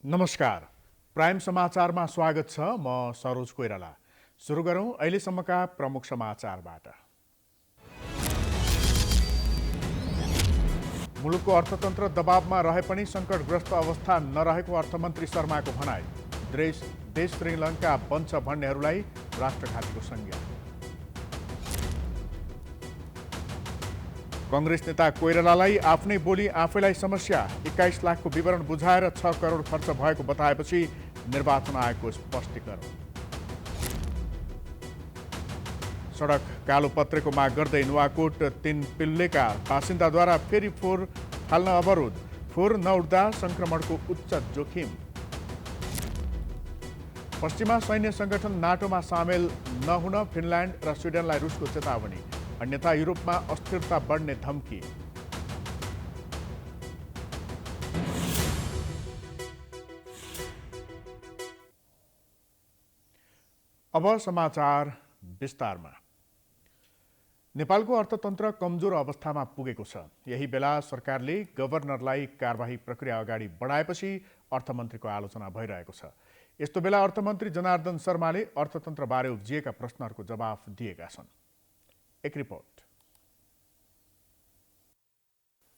नमस्कार। प्राइम समाचारमा स्वागत छ। म सरोज कोइराला। सुरु गरौँ अहिलेसम्मका प्रमुख समाचारबाट। मुलुकको अर्थतन्त्र दबावमा रहे पनि सङ्कटग्रस्त अवस्था नरहेको अर्थमन्त्री शर्माको भनाइ। देश श्रीलङ्का बन्छ भन्नेहरूलाई राष्ट्रघातीको संज्ञा। कङ्ग्रेस नेता कोइरालालाई आफ्नै बोली आफैलाई समस्या। 21 लाखको विवरण बुझाएर 6 करोड खर्च भएको बताएपछि निर्वाचन आयोगको स्पष्टीकरण। सडक कालोपत्रेको माग गर्दै नुवाकोट 3 पिल्लेका बासिन्दाद्वारा फेरि फोहोर फाल्न अवरोध। फोहोर नउठ्दा सङ्क्रमणको उच्च जोखिम। पश्चिमा सैन्य सङ्गठन नाटोमा सामेल नहुन फिनल्यान्ड र स्विडेनलाई रुसको चेतावनी। अन्यथा युरोपमा अस्थिरता बढ्ने धम्की। अब समाचार विस्तारमा। नेपालको अर्थतन्त्र कमजोर अवस्थामा पुगेको छ। यही बेला सरकारले गभर्नरलाई कारबाही प्रक्रिया अगाडि बढाएपछि अर्थमन्त्रीको आलोचना भइरहेको छ। यस्तो बेला अर्थमन्त्री जनार्दन शर्माले अर्थतन्त्रबारे उब्जिएका प्रश्नहरूको जवाफ दिएका छन्। एक रिपोर्ट।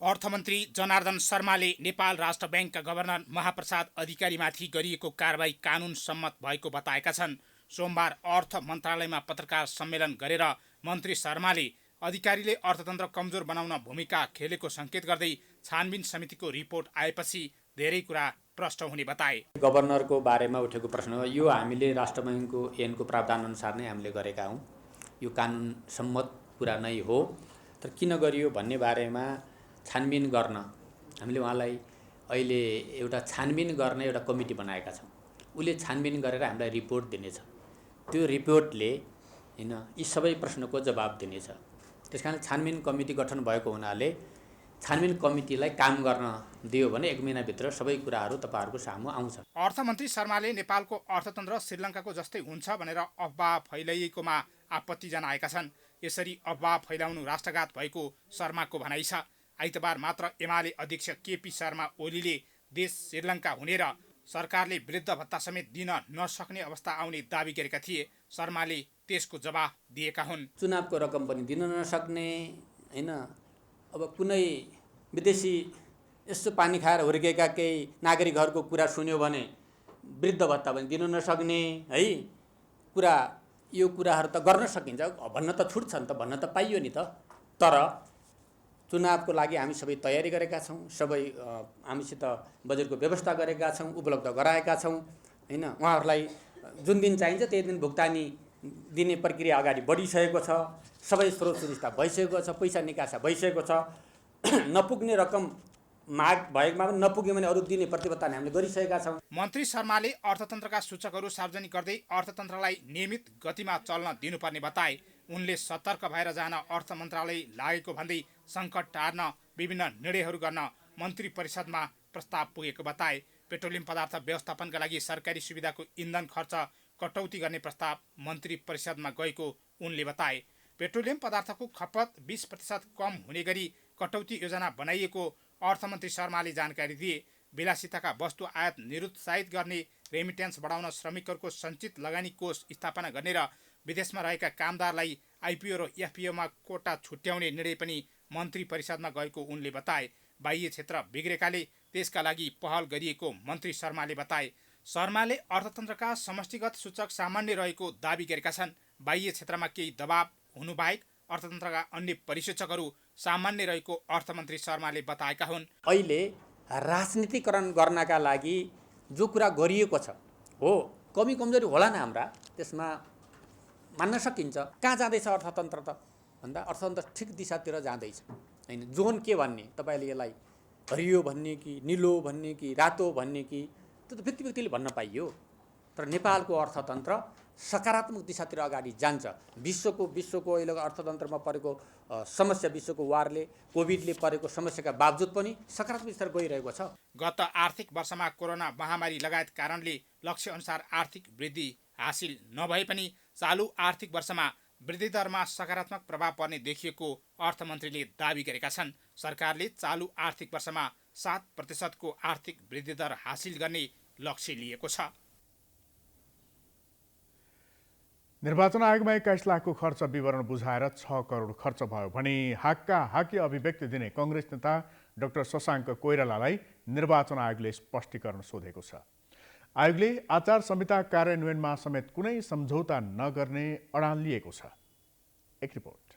अर्थमन्त्री जनार्दन शर्माले नेपाल राष्ट्र ब्याङ्कका गभर्नर महाप्रसाद अधिकारीमाथि गरिएको कारबाही कानुन सम्मत भएको बताएका छन्। सोमबार अर्थ मन्त्रालयमा पत्रकार सम्मेलन गरेर मन्त्री शर्माले अधिकारीले अर्थतन्त्र कमजोर बनाउन भूमिका खेलेको सङ्केत गर्दै छानबिन समितिको रिपोर्ट आएपछि धेरै कुरा प्रष्ट हुने बताए। गभर्नरको बारेमा उठेको प्रश्न हो, यो हामीले राष्ट्र ब्याङ्कको ऐनको प्रावधान अनुसार नै हामीले गरेका हौँ। यो कानुन सम्मत कुरा नै हो, तर किन गरियो भन्ने बारेमा छानबिन गर्न हामीले उहाँलाई अहिले एउटा छानबिन गर्ने एउटा कमिटी बनाएका छौँ। उसले छानबिन गरेर हामीलाई रिपोर्ट दिनेछ। त्यो रिपोर्टले यी सबै प्रश्नको जवाब दिनेछ। त्यसकारण छानबिन कमिटी गठन भएको हुनाले छानबिन कमिटीलाई काम गर्न दियो भने 1 महिनाभित्र सबै कुराहरू तपाईँहरूको सामु आउँछ। अर्थमन्त्री शर्माले नेपालको अर्थतन्त्र श्रीलङ्काको जस्तै हुन्छ भनेर अफवाह फैलाइएकोमा आपत्ति जनाएका छन्। यसरी अफवाह फैलाउनु राष्ट्रघात भएको शर्माको भनाइ छ। आइतबार मात्र एमाले अध्यक्ष केपी शर्मा ओलीले देश श्रीलङ्का हुने र सरकारले वृद्ध भत्ता समेत दिन नसक्ने अवस्था आउने दावी गरेका थिए। शर्माले त्यसको जवाफ दिएका हुन्। चुनावको रकम पनि दिन नसक्ने हैन। अब कुनै विदेशी यसो पानी खाएर हुर्केका केही नागरिकहरूको कुरा सुन्यो भने वृद्ध भत्ता पनि दिन नसक्ने है कुरा, यो कुराहरू त गर्न सकिन्छ, भन्न त छुट छ नि त, भन्न त पाइयो नि त। तर चुनावको लागि हामी सबै तयारी गरेका छौँ। सबै हामीसित बजेटको व्यवस्था गरेका छौँ, उपलब्ध गराएका छौँ हैन। उहाँहरूलाई जुन दिन चाहिन्छ त्यही दिन भुक्तानी दिने प्रक्रिया अगाडि बढिसकेको छ। सबै स्रोत सुविस्ता भइसकेको छ, पैसा निकासा भइसकेको छ। नपुग्ने रकम माग भएकोमा पनि नपुग्यो भने अरू दिने प्रतिबद्धता हामीले गरिसकेका छौँ। मन्त्री शर्माले अर्थतन्त्रका सूचकहरू सार्वजनिक गर्दै अर्थतन्त्रलाई नियमित गतिमा चल्न दिनुपर्ने बताए। उनले सतर्क भएर जान अर्थ मन्त्रालय लागेको भन्दै सङ्कट टार्न विभिन्न निर्णयहरू गर्न मन्त्री परिषदमा प्रस्ताव पुगेको बताए। पेट्रोलियम पदार्थ व्यवस्थापनका लागि सरकारी सुविधाको इन्धन खर्च कटौती गर्ने प्रस्ताव मन्त्री परिषदमा गएको उनले बताए। पेट्रोलियम पदार्थको खपत 20% कम हुने गरी कटौती योजना बनाइएको अर्थमन्त्री शर्माले जानकारी दिए। विलासिताका वस्तु आयात निरुत्साहित गर्ने, रेमिट्यान्स बढाउन श्रमिकहरूको सञ्चित लगानी कोष स्थापना गर्ने र विदेशमा रहेका कामदारलाई आइपिओ र एफपिओमा कोटा छुट्याउने निर्णय पनि मन्त्री परिषदमा गएको उनले बताए। बाह्य क्षेत्र बिग्रेकाले त्यसका लागि पहल गरिएको मन्त्री शर्माले बताए। शर्माले अर्थतन्त्रका समष्टिगत सूचक सामान्य रहेको दावी गरेका छन्। बाह्य क्षेत्रमा केही दबाव हुनुबाहेक अर्थतन्त्रका अन्य परिसूचकहरू सामान्य रहेको अर्थमन्त्री शर्माले बताएका हुन्। अहिले राजनीतिकरण गर्नका लागि जो कुरा गरिएको छ हो, कमी कमजोरी होला न हाम्रा, त्यसमा मान्न सकिन्छ। कहाँ जाँदैछ अर्थतन्त्र त भन्दा अर्थतन्त्र ठिक दिशातिर जाँदैछ हैन। जोन के भन्ने, तपाईँले यसलाई हरियो भन्ने कि निलो भन्ने कि रातो भन्ने कि त्यो त व्यक्ति व्यक्तिले भन्न पाइयो। तर नेपालको अर्थतन्त्र सकारात्मक दिशातिर अगाडि जान्छ। विश्वको अहिलेको अर्थतन्त्रमा परेको समस्या, विश्वको वारले, कोभिडले परेको समस्याका बावजुद पनि सकारात्मक दिशातिर गइरहेको छ। गत आर्थिक वर्षमा कोरोना महामारी लगायत कारणले लक्ष्य अनुसार आर्थिक वृद्धि हासिल नभए पनि चालु आर्थिक वर्षमा वृद्धि दरमा सकारात्मक प्रभाव पर्ने देखिएको अर्थमन्त्रीले दावी गरेका छन्। सरकारले चालु आर्थिक वर्षमा 7% को आर्थिक वृद्धि दर हासिल गर्ने लक्ष्य लिएको छ। निर्वाचन आयोगमा 21 लाखको खर्च विवरण बुझाएर 6 करोड खर्च भयो भने हाकी अभिव्यक्ति दिने कङ्ग्रेस नेता डाक्टर शशाङ्क कोइरालालाई निर्वाचन आयोगले स्पष्टीकरण सोधेको छ। आयोगले आचार संहिता कार्यान्वयनमा समेत कुनै सम्झौता नगर्ने अडान लिएको छ। एक रिपोर्ट।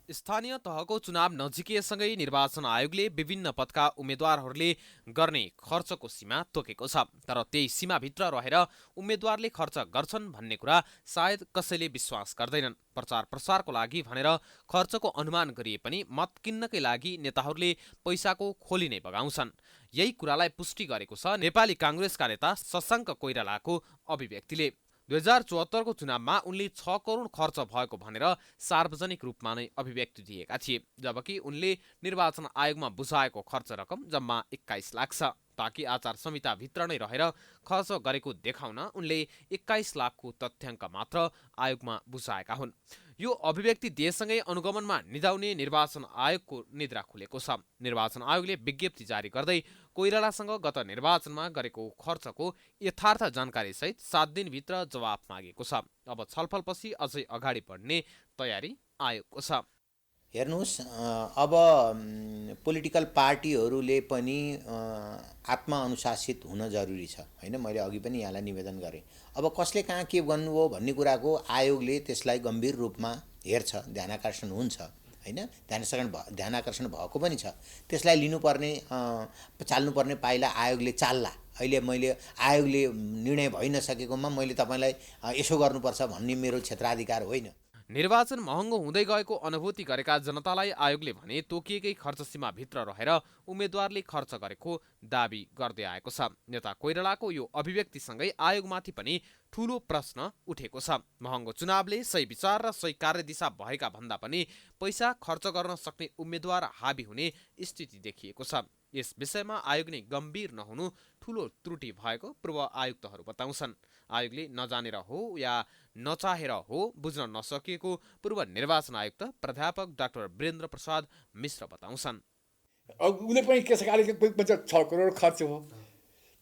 स्थानीय तहको चुनाव नजिकिएसँगै निर्वाचन आयोगले विभिन्न पदका उम्मेद्वारहरूले गर्ने खर्चको सीमा तोकेको छ। तर त्यही सीमाभित्र रहेर उम्मेद्वारले खर्च गर्छन् भन्ने कुरा सायद कसैले विश्वास गर्दैनन्। प्रचार प्रसारको लागि भनेर खर्चको अनुमान गरिए पनि मत किन्नकै लागि नेताहरूले पैसाको खोली नै बगाउँछन्। यही कुरालाई पुष्टि गरेको छ नेपाली काङ्ग्रेसका नेता शशाङ्क कोइरालाको अभिव्यक्तिले। 2074 को चुनावमा उनले 6 करोड खर्च भएको भनेर सार्वजनिक रूपमा नै अभिव्यक्ति दिएका थिए, जबकि उनले निर्वाचन आयोगमा बुझाएको खर्च रकम जम्मा 21 लाख छ। ताकि आचार संहिताभित्र नै रहेर खर्च गरेको देखाउन उनले 21 लाखको तथ्याङ्क मात्र आयोगमा बुझाएका हुन्। यो अभिव्यक्ति दिएसँगै अनुगमनमा निदाउने निर्वाचन आयोगको निद्रा खुलेको छ। निर्वाचन आयोगले विज्ञप्ति जारी गर्दै कोइरालासँग गत निर्वाचनमा गरेको खर्चको यथार्थ जानकारी सहित 7 दिनभित्र जवाफ मागेको छ। अब छलफलपछि अझै अगाडि बढ्ने तयारी आयोगको छ। हेर्नुहोस्, अब पोलिटिकल पार्टीहरूले पनि आत्मअनुशासित हुन जरुरी छ हैन। मैले अघि पनि यहाँलाई निवेदन गरेँ। अब कसले कहाँ के गर्नु हो भन्ने कुराको आयोगले त्यसलाई गम्भीर रूपमा हेर्छ, ध्यानाकर्षण हुन्छ हैन। ध्यानाकर्षण भएको पनि छ। त्यसलाई लिनुपर्ने चाल्नुपर्ने पाइला आयोगले चाल्ला। अहिले मैले आयोगले निर्णय भइ नसकेकोमा मैले तपाईलाई यसो गर्नुपर्छ भन्ने मेरो क्षेत्राधिकार होइन। निर्वाचन महँगो हुँदै गएको अनुभूति गरेका जनतालाई आयोगले भने तोकिएकै खर्च सीमाभित्र रहेर उम्मेद्वारले खर्च गरेको दाबी गर्दै आएको छ। नेता कोइरालाको यो अभिव्यक्तिसँगै आयोगमाथि पनि ठूलो प्रश्न उठेको छ। महँगो चुनावले सही विचार र सही कार्यदिशा भएका भन्दा पनि पैसा खर्च गर्न सक्ने उम्मेद्वार हाबी हुने स्थिति देखिएको छ। यस विषयमा आयोग नै गम्भीर नहुनु ठूलो त्रुटि भएको पूर्व आयुक्तहरू बताउँछन्। आयोगले नजानेर हो या नचाहेर हो बुझ्न नसकेको पूर्व निर्वाचन आयुक्त प्राध्यापक डाक्टर वीरेन्द्र प्रसाद मिश्र बताउँछन्। उसले पनि के सरकारले 6 करोड खर्च हो।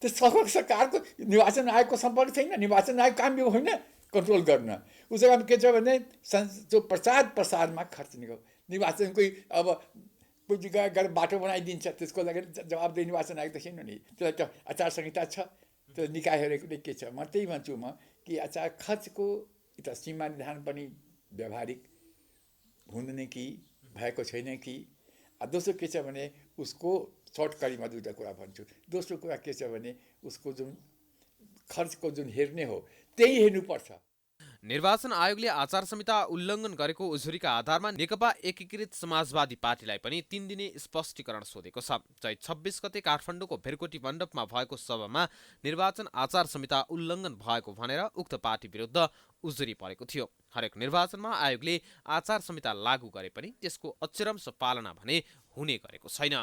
त्यो सरकारको निर्वाचन आयोगको सम्पर्क छैन। निर्वाचन आयोग काम यो होइन कन्ट्रोल गर्न। उसको काम के छ भने जो प्रचार प्रसारमा खर्च निको निर्वाचनकै अब कोही जग्गा गएर बाटो बनाइदिन्छ, त्यसको लागि जवाबदेही निर्वाचन आयोग त छैन नि। त्यसलाई त आचार संहिता छ, त्यो निकायहरूले के छ। म त्यही भन्छु कि आचार खर्चको एउटा सीमा निर्धारण पनि व्यावहारिक हुँदैन कि भएको छैन कि। दोस्रो के छ भने उसको सर्टकरीमा दुईवटा कुरा भन्छु। दोस्रो कुरा के छ भने उसको जुन खर्चको जुन हेर्ने हो त्यही हेर्नुपर्छ। निर्वाचन आयोगले आचार संहिता उल्लङ्घन गरेको उजुरीका आधारमा नेकपा एकीकृत समाजवादी पार्टीलाई पनि 3 दिने स्पष्टीकरण सोधेको छ। चैत 26 गते काठमाडौँको भेरकोटी मण्डपमा भएको सभामा निर्वाचन आचार संहिता उल्लङ्घन भएको भनेर उक्त पार्टी विरुद्ध उजुरी परेको थियो। हरेक निर्वाचनमा आयोगले आचार संहिता लागू गरे पनि त्यसको अक्षरंश पालना भने हुने गरेको छैन।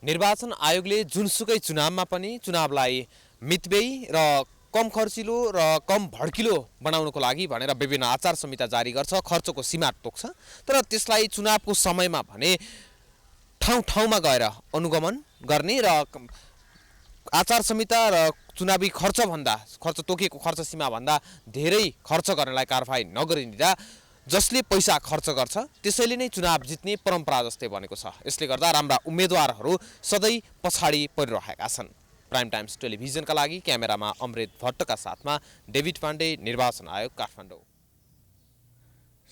निर्वाचन आयोगले जुनसुकै चुनावमा पनि चुनावलाई मितव्ययी र कम खर्चिलो र कम भड्किलो बनाउनको लागि भनेर विभिन्न आचार संहिता जारी गर्छ, खर्चको सीमा तोक्छ। तर त्यसलाई चुनावको समयमा भने ठाउँ ठाउँमा गएर अनुगमन गर्ने र आचार संहिता र चुनावी खर्च तोकिएको खर्च सीमाभन्दा धेरै खर्च गर्नलाई कारबाही नगरिदिँदा जसले पैसा खर्च गर्छ त्यसैले नै चुनाव जित्ने परम्परा जस्तै बनेको छ। यसले गर्दा राम्रा उम्मेद्वारहरू सधैँ पछाडि परिरहेका छन्। प्राइम टाइम्स टेलिभिजनका लागि क्यामेरामा अमृत भट्टका साथमा डेभिड पाण्डे, निर्वाचन आयोग, काठमाडौँ।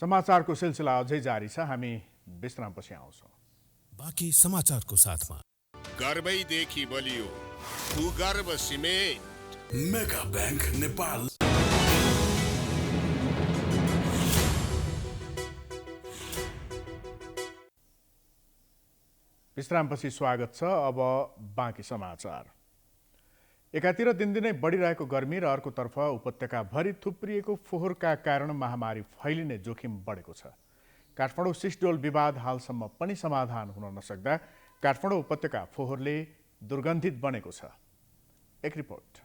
समाचारको सिलसिला अझै जारी छ। हामी विश्रामपछि आउँछौँ। बाँकी समाचारको साथमा गर्वैदेखि बलियो भूगर्भ सिमेन्ट, मेगा बैंक नेपाल। विश्रामपछि स्वागत छ। अब बाँकी समाचार। एकातिर दिनदिनै बढिरहेको गर्मी र अर्कोतर्फ उपत्यकाभरि थुप्रिएको फोहोरका कारण महामारी फैलिने जोखिम बढेको छ। काठमाडौँ सिस्डोल विवाद हालसम्म पनि समाधान हुन नसक्दा काठमाडौँ उपत्यका फोहोरले दुर्गन्धित बनेको छ। एक रिपोर्ट।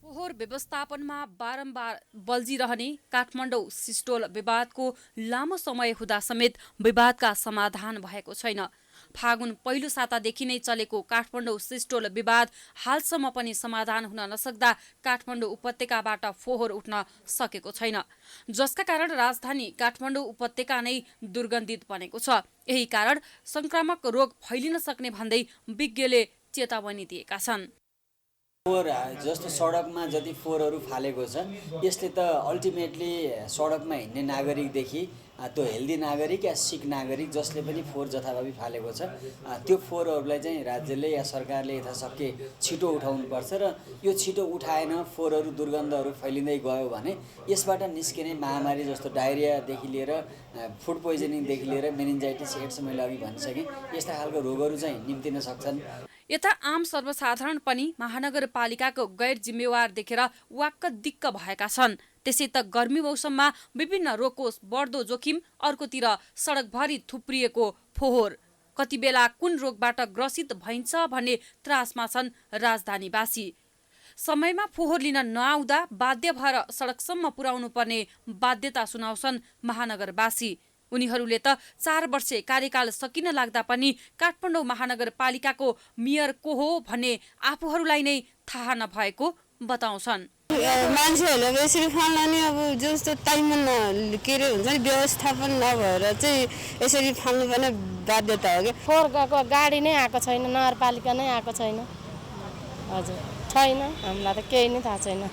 फोहोर व्यवस्थापनमा बारम्बार बल्झिरहने काठमाडौँ सिस्टोल विवादको लामो समय हुँदा समेत विवादका समाधान भएको छैन। फागुन पहिलो सातादेखि नै चलेको काठमाडौँ सिस्टोल विवाद हालसम्म पनि समाधान हुन नसक्दा काठमाडौँ उपत्यकाबाट फोहोर उठ्न सकेको छैन, जसका कारण राजधानी काठमाडौँ उपत्यका नै दुर्गन्धित बनेको छ। यही कारण संक्रामक रोग फैलिन सक्ने भन्दै विज्ञले चेतावनी दिएका छन्। फोहोर जस्तो सडकमा जति फोहोरहरू फालेको छ यसले त अल्टिमेटली सडकमा हिँड्ने नागरिकदेखि त्यो हेल्दी नागरिक या सिक नागरिक जसले पनि फोहोर जथाभावी फालेको छ त्यो फोहोरहरूलाई चाहिँ राज्यले या सरकारले यथाशक्य छिटो उठाउनुपर्छ र यो छिटो उठाएन फोहोरहरू दुर्गन्धहरू फैलिँदै गयो भने यसबाट निस्किने महामारी जस्तो डायरियादेखि लिएर फुड पोइजनिङदेखि लिएर मेनिन्जाइटिस एड्स मैले अघि भनिसकेँ यस्ता खालको रोगहरू चाहिँ निम्तिन सक्छन्। यता आम सर्वसाधारण पनि महानगरपालिकाको गैर जिम्मेवार देखेर वाक्क दिक्क भएका छन्। त्यसै त गर्मी मौसममा विभिन्न रोगको बढ्दो जोखिम, अर्कोतिर सडकभरि थुप्रिएको फोहोर, कति बेला कुन रोगबाट ग्रसित भइन्छ भन्ने त्रासमा छन् राजधानीवासी। समयमा फोहोर लिन नआउँदा बाध्य भएर सडकसम्म पुर्याउनु पर्ने बाध्यता सुनाउँछन् महानगरवासी। उनीहरूले त 4 वर्षे कार्यकाल सकिन लाग्दा पनि काठमाडौँ महानगरपालिकाको मेयर को हो भन्ने आफूहरूलाई नै थाहा नभएको बताउँछन्। मान्छेहरूले यसरी फाल्ने अब जस्तो टाइममा के अरे हुन्छ नि व्यवस्थापन नभएर चाहिँ यसरी फाल्नुपर्ने बाध्यता हो कि। फोहोर गएको गाडी नै आएको छैन, नगरपालिका नै आएको छैन। हजुर छैन, हामीलाई त केही नै थाहा छैन।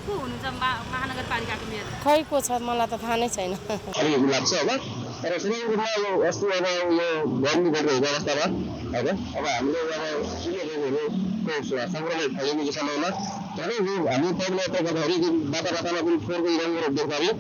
को हुनुहुन्छ महानगरपालिकाको मेयर? खै को छ मलाई त थाहा नै छैन। लाग्छ होला तर सुरुमा यो अस्ति अब यो गर्मी बढेको अवस्थामा अब हामीले अब रोगहरू सङ्क्रमण फैलिने समयमा तर यो हामी पहिलाको गर्दाखेरि बाटामा पनि फोहोरको रङहरू देख्दाखेरि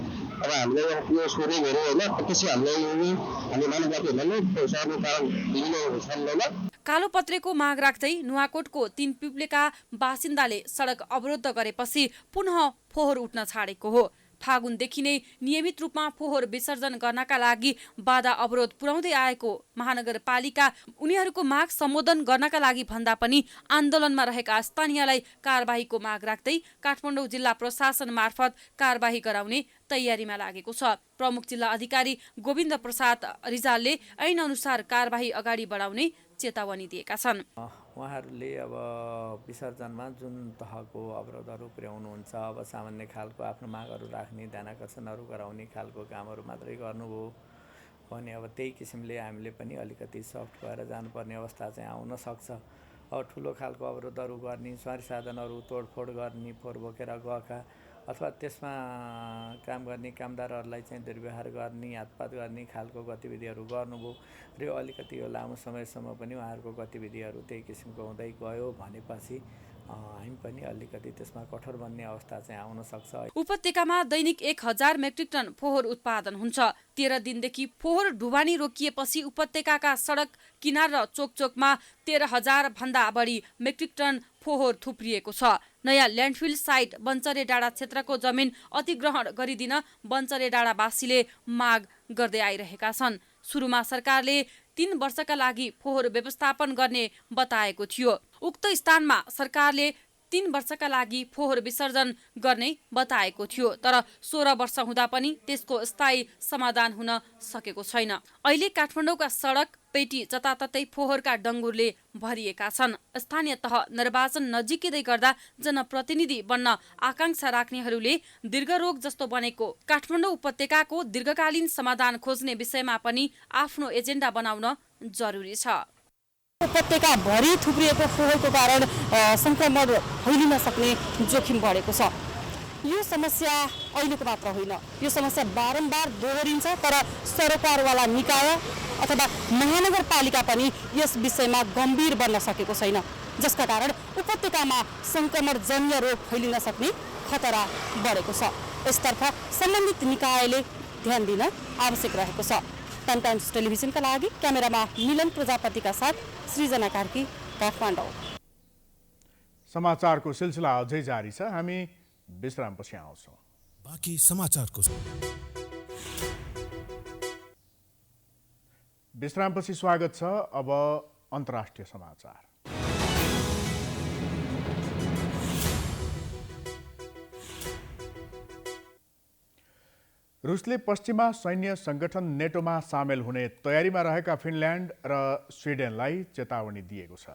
अब हामीले यो सोरेङहरू होइन त्यसै हामी मानव जातिहरूलाई नै सर्ने कारण विभिन्न छन्। कालोपत्रेको माग राख्दै नुवाकोटको 3 पिप्लेका बासिन्दाले सडक अवरोध गरेपछि पुनः फोहोर उठ्न छाडेको हो। फागुनदेखि नै नियमित रूपमा फोहोर विसर्जन गर्नका लागि बाधा अवरोध पुर्याउँदै आएको महानगरपालिका उनीहरूको माग सम्बोधन गर्नका लागि भन्दा पनि आन्दोलनमा रहेका स्थानीयलाई कारबाहीको माग राख्दै काठमाडौँ जिल्ला प्रशासन मार्फत कारबाही गराउने तयारीमा लागेको छ। प्रमुख जिल्ला अधिकारी गोविन्द प्रसाद रिजालले ऐन अनुसार कारबाही अगाडि बढाउने चेतावनी दिएका छन्। उहाँहरूले अब विसर्जनमा जुन तहको अवरोधहरू पुर्याउनुहुन्छ अब सामान्य खालको आफ्नो मागहरू राख्ने ध्यानाकर्षणहरू गराउने खालको कामहरू मात्रै गर्नुभयो भने अब त्यही किसिमले हामीले पनि अलिकति सफ्ट भएर जानुपर्ने अवस्था चाहिँ आउन सक्छ। अब ठुलो खालको अवरोधहरू गर्ने, सवारी साधनहरू तोडफोड गर्ने, फोहोर बोकेर गएका अथवा त्यसमा काम गर्ने कामदारहरूलाई चाहिँ दुर्व्यवहार गर्ने, हातपात गर्ने खालको गतिविधिहरू गर्नुभयो र यो अलिकति यो लामो समयसम्म पनि उहाँहरूको गतिविधिहरू त्यही किसिमको हुँदै गयो भनेपछि हामी पनि अलिकति त्यसमा कठोर बन्ने अवस्था चाहिँ आउन सक्छ। उपत्यकामा दैनिक 1000 मेट्रिक टन फोहोर उत्पादन हुन्छ। 13 दिनदेखि फोहोर ढुवानी रोकिएपछि उपत्यकाका सडक किनार र चोकचोकमा 13,000 भन्दा बढी मेट्रिक टन फोहोर थुप्रिएको छ। नयाँ ल्यान्डफिल साइट बन्चरे डाँडा क्षेत्रको जमिन अधिग्रहण गरिदिन बन्चरे डाँडावासीले माग गर्दै आइरहेका छन्। सुरुमा सरकारले 3 वर्षका लागि फोहोर व्यवस्थापन गर्ने बताएको थियो। उक्त स्थानमा सरकारले 3 वर्षका लागि फोहोर विसर्जन गर्ने बताएको थियो, तर 16 वर्ष हुँदा पनि त्यसको स्थायी समाधान हुन सकेको छैन। अहिले काठमाडौँका सडक पेटी जताततै फोहोरका डङ्गुरले भरिएका छन्। स्थानीय तह निर्वाचन नजिकै गर्दा जनप्रतिनिधि बन्न आकांक्षा राख्नेहरूले दीर्घरोग जस्तो बनेको काठमाडौँ उपत्यकाको दीर्घकालीन समाधान खोज्ने विषयमा पनि आफ्नो एजेन्डा बनाउन जरुरी छ। उपत्यका भरि थुप्रिएको फोहोरको कारण संक्रमण फैलिन सक्ने जोखिम बढेको छ। यो समस्या अहिलेको मात्र होइन, यो समस्या बारम्बार दोहोरिन्छ, तर सरकारवाला निकाय अथवा महानगरपालिका पनि यस विषयमा गम्भीर बन्न सकेको छैन, जसका कारण उपत्यकामा संक्रमणजन्य रोग फैलिन सक्ने खतरा बढेको छ। यसतर्फ सम्बन्धित निकायले ध्यान दिन आवश्यक रहेको छ। टाइम टाइम्स टेलिभिजनका लागि क्यामेरामा मिलन प्रजापतिका साथ सृजना कार्की, काठमाडौँ। समाचारको सिलसिला अझै जारी छ, हामी विश्रामपछि आउँछौँ। बाँकी समाचारको विश्रामपछि स्वागत छ। अब अन्तर्राष्ट्रिय समाचार। रुसले पश्चिमा सैन्य सङ्गठन नेटोमा सामेल हुने तयारीमा रहेका फिनल्यान्ड र स्विडेनलाई चेतावनी दिएको छ।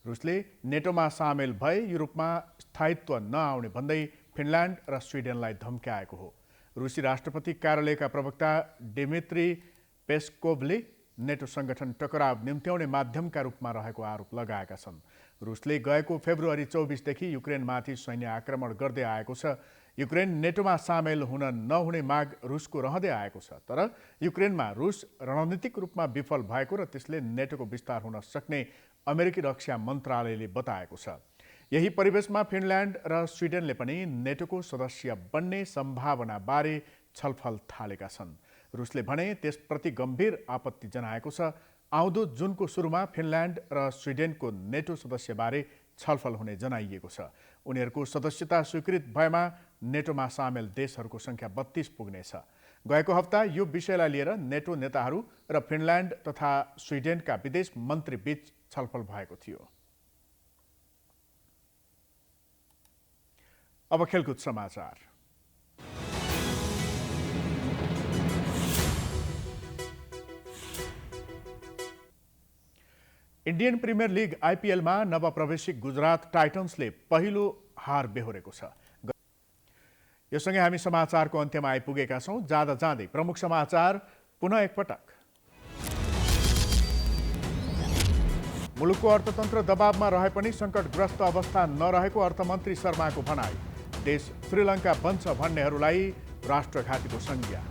रुसले नेटोमा सामेल भए युरोपमा स्थायित्व नआउने भन्दै फिनल्यान्ड र स्विडेनलाई धम्क्याएको हो। रुसी राष्ट्रपति कार्यालयका प्रवक्ता डिमित्री पेस्कोभले नेटो सङ्गठन टकराव निम्त्याउने माध्यमका रूपमा रहेको आरोप लगाएका छन्। रुसले गएको फेब्रुअरी 24देखि युक्रेनमाथि सैन्य आक्रमण गर्दै आएको छ। युक्रेन नेटोमा सामेल हुन नहुने माग रुसको रहँदै आएको छ, तर युक्रेनमा रुस रणनीतिक रूपमा विफल भएको र त्यसले नेटोको विस्तार हुन सक्ने अमेरिकी रक्षा मन्त्रालयले बताएको छ। यही परिवेशमा फिनल्यान्ड र स्विडेनले पनि नेटोको सदस्य बन्ने सम्भावनाबारे छलफल थालेका छन्। रुसले भने त्यसप्रति गम्भीर आपत्ति जनाएको छ। आउँदो जुनको सुरुमा फिनल्यान्ड र स्विडेनको नेटो सदस्यबारे छलफल हुने जनाइएको छ। उनीहरूको सदस्यता स्वीकृत भएमा नेटोमा सामेल देशहरूको सङ्ख्या 32 पुग्नेछ। गएको हप्ता यो विषयलाई लिएर नेटो नेताहरू र फिनल्यान्ड तथा स्विडेनका विदेश मन्त्रीबीच छलफल भएको थियो। अब खेलकुद समाचार। इन्डियन प्रिमियर लिग आइपिएलमा नवप्रवेशी गुजरात टाइटन्सले पहिलो हार बेहोरेको छ। यो सँगै हामी समाचारको अन्त्यमा आइपुगेका छौँ। जाँदा जाँदै प्रमुख समाचार पुनः एकपटक। मुलुकको अर्थतन्त्र दबावमा रहे पनि सङ्कटग्रस्त अवस्था नरहेको अर्थमन्त्री शर्माको भनाई। देश श्रीलङ्का बन्छ भन्नेहरूलाई राष्ट्रघातीको संज्ञा।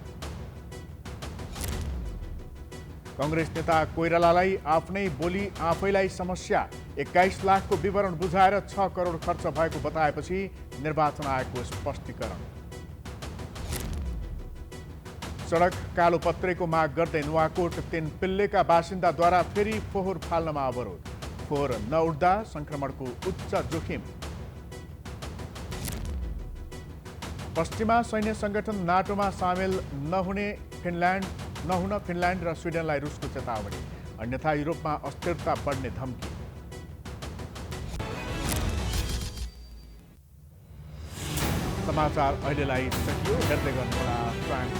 कांग्रेस नेता कोइरालालाई आफ्नै बोली आफैलाई समस्या। 21 लाखको विवरण बुझाएर 6 करोड खर्च भएको बताएपछि निर्वाचन आयोगको स्पष्टीकरण। सडक कालोपत्रेको माग गर्दै नुवाकोट 3 पिल्लेका बासिन्दाद्वारा फेरि फोहोर फाल्नमा अवरोध। फोहोर नउठ्दा संक्रमणको उच्च जोखिम। पश्चिमा सैन्य सङ्गठन नाटोमा सामेल नहुन फिनल्यान्ड र स्विडेनलाई रुसको चेतावनी। अन्यथा युरोपमा अस्थिरता बढ्ने धम्की। समाचार अहिलेलाई सकियो। हेर्दै गर्नुहोला प्राइम